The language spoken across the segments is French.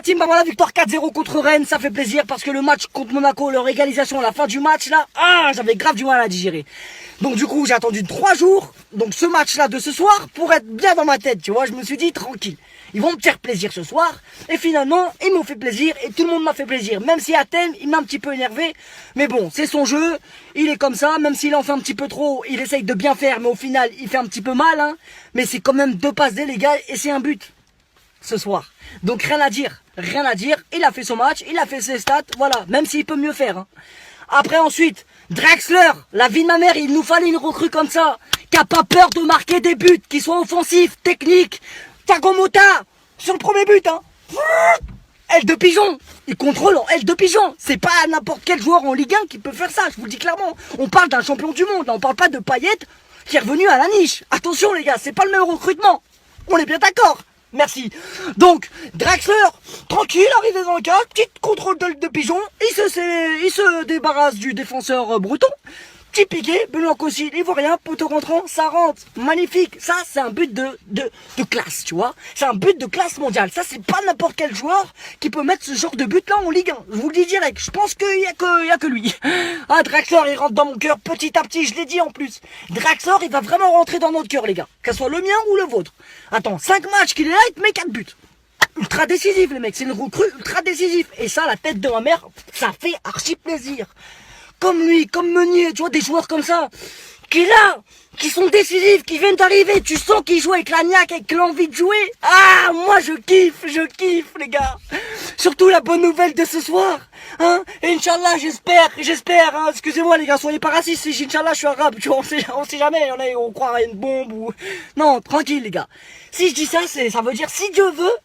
team, bah voilà, victoire 4-0 contre Rennes, ça fait plaisir parce que le match contre Monaco, leur égalisation à la fin du match là, j'avais grave du mal à digérer. Donc du coup, j'ai attendu 3 jours, donc ce match là de ce soir, pour être bien dans ma tête, tu vois, je me suis dit tranquille. Ils vont me faire plaisir ce soir, et finalement, ils m'ont fait plaisir, et tout le monde m'a fait plaisir. Même si Athènes, il m'a un petit peu énervé, mais bon, c'est son jeu, il est comme ça, même s'il en fait un petit peu trop, il essaye de bien faire, mais au final, il fait un petit peu mal, hein. Mais c'est quand même 2 passes D, les gars, et c'est un but, ce soir. Donc rien à dire, il a fait son match, il a fait ses stats, voilà, même s'il peut mieux faire, hein. Après ensuite, Draxler, la vie de ma mère, il nous fallait une recrue comme ça, qui a pas peur de marquer des buts, qui soient offensifs, techniques. Thiago Motta, sur le premier but, hein. Aile de pigeon, il contrôle en aile de pigeon. C'est pas n'importe quel joueur en Ligue 1 qui peut faire ça, je vous le dis clairement. On parle d'un champion du monde, là, on parle pas de Payet qui est revenu à la niche. Attention les gars, c'est pas le même recrutement. On est bien d'accord. Merci. Donc, Draxler, tranquille, arrivé dans le cas, petit contrôle de pigeon, il se débarrasse du défenseur breton. Petit piqué, Benoît Cossi, l'ivoirien, poteau rentrant, ça rentre. Magnifique. Ça, c'est un but de classe, tu vois. C'est un but de classe mondiale. Ça, c'est pas n'importe quel joueur qui peut mettre ce genre de but là en Ligue 1. Je vous le dis direct. Je pense qu'il y a que lui. Ah, Draxler, il rentre dans mon cœur petit à petit. Je l'ai dit en plus. Draxler, il va vraiment rentrer dans notre cœur, les gars. Que ce soit le mien ou le vôtre. Attends, 5 matchs qu'il est là, il te met 4 buts. Ultra décisif, les mecs. C'est une recrue ultra décisif. Et ça, la tête de ma mère, ça fait archi plaisir. Comme lui, comme Meunier, tu vois, des joueurs comme ça, qui sont décisifs, qui viennent d'arriver, tu sens qu'ils jouent avec la niaque, avec l'envie de jouer. Ah, moi je kiffe, les gars. Surtout la bonne nouvelle de ce soir, hein. Et Inch'Allah, j'espère, hein. Excusez-moi les gars, soyez pas racistes, si Inch'Allah je suis arabe, tu vois, on sait jamais, on croit à une bombe ou... Non, tranquille les gars. Si je dis ça, ça veut dire, si Dieu veut,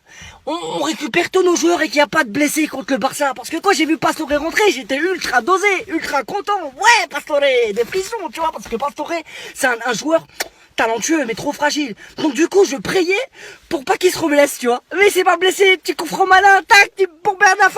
on récupère tous nos joueurs et qu'il n'y a pas de blessés contre le Barça. Parce que quand j'ai vu Pastore rentrer, j'étais ultra dosé, ultra content. Ouais, Pastore, des frissons, tu vois, parce que Pastore, c'est un joueur talentueux, mais trop fragile. Donc du coup, je priais pour pas qu'il se reblesse, tu vois. Mais c'est pas blessé, petit coup franc malin, tac, pour Bernard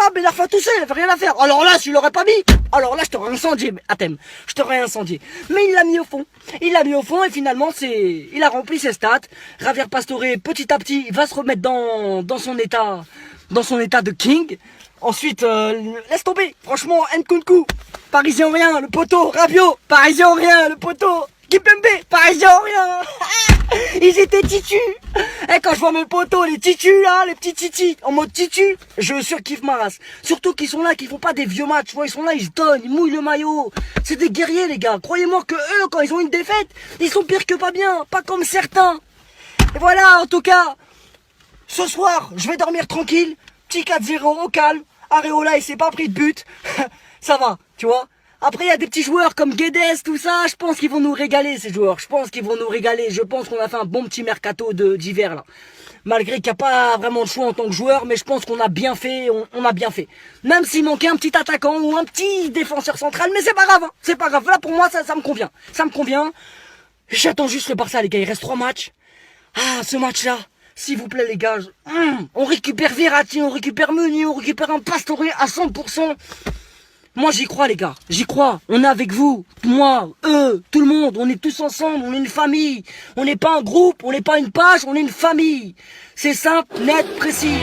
tout seul, il avait rien à faire. Alors là, s'il l'aurait pas mis, alors là, je t'aurais incendié, Athème. Je t'aurais incendié. Mais il l'a mis au fond. Et finalement, il a rempli ses stats. Javier Pastore, petit à petit, il va se remettre dans son état de king. Ensuite, laisse tomber. Franchement, Nkunku, parisien rien, le poteau, Rabiot, parisien rien, le poteau. Kipembe, parisien rien. Ils étaient titus. Et quand je vois mes potos, les titus là, les petits titis, en mode titu, je surkiffe ma race. Surtout qu'ils sont là, qu'ils font pas des vieux matchs, tu vois, ils sont là, ils se donnent, ils mouillent le maillot. C'est des guerriers les gars. Croyez-moi que eux, quand ils ont une défaite, ils sont pires que pas bien, pas comme certains. Et voilà, en tout cas, ce soir, je vais dormir tranquille. Petit 4-0 au calme. Areola, il s'est pas pris de but. Ça va, tu vois. Après, il y a des petits joueurs comme Guedes, tout ça. Je pense qu'ils vont nous régaler, ces joueurs. Je pense qu'ils vont nous régaler. Je pense qu'on a fait un bon petit mercato d'hiver, là. Malgré qu'il n'y a pas vraiment de choix en tant que joueur, mais je pense qu'on a bien fait, on a bien fait. Même s'il manquait un petit attaquant ou un petit défenseur central, mais c'est pas grave, hein. C'est pas grave. Là, pour moi, ça me convient. Ça me convient. J'attends juste le Barça, les gars. Il reste 3 matchs. Ah, ce match-là. S'il vous plaît les gars, on récupère Verratti, on récupère Meunier, on récupère un Pastore à 100%. Moi j'y crois les gars, j'y crois. On est avec vous, moi, eux, tout le monde, on est tous ensemble, on est une famille. On n'est pas un groupe, on n'est pas une page, on est une famille. C'est simple, net, précis.